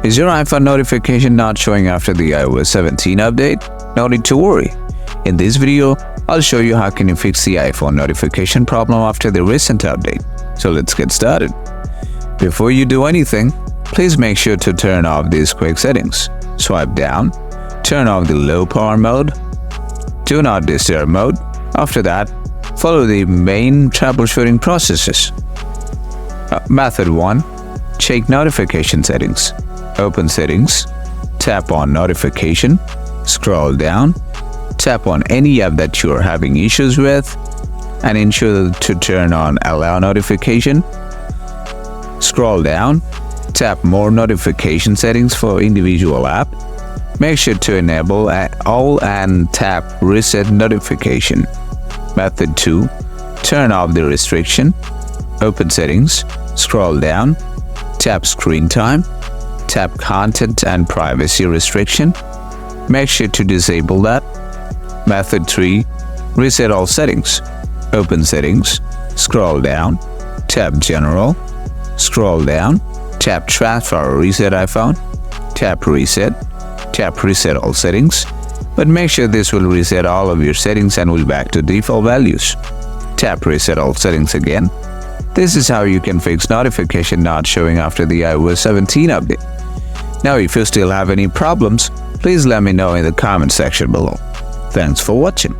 Is your iPhone notification not showing after the iOS 17 update? No need to worry. In this video, I'll show you how can you fix the iPhone notification problem after the recent update. So let's get started. Before you do anything, please make sure to turn off these quick settings. Swipe down, turn off the low power mode, do not disturb mode. After that, follow the main troubleshooting processes. Method 1. Check notification settings. Open settings, tap on notification, scroll down, tap on any app that you are having issues with, and ensure to turn on allow notification. Scroll down, tap more notification settings for individual app. Make sure to enable all and tap reset notification. Method 2. Turn off the restriction. Open settings, scroll down, tap screen time, tap content and privacy restriction. Make sure to disable that. Method 3. Reset all settings. Open settings, scroll down, tap general, scroll down, tap transfer or reset iPhone, tap reset all settings, but make sure this will reset all of your settings and will back to default values. Tap reset all settings again. This is how you can fix notification not showing after the iOS 17 update. Now if you still have any problems, please let me know in the comment section below. Thanks for watching.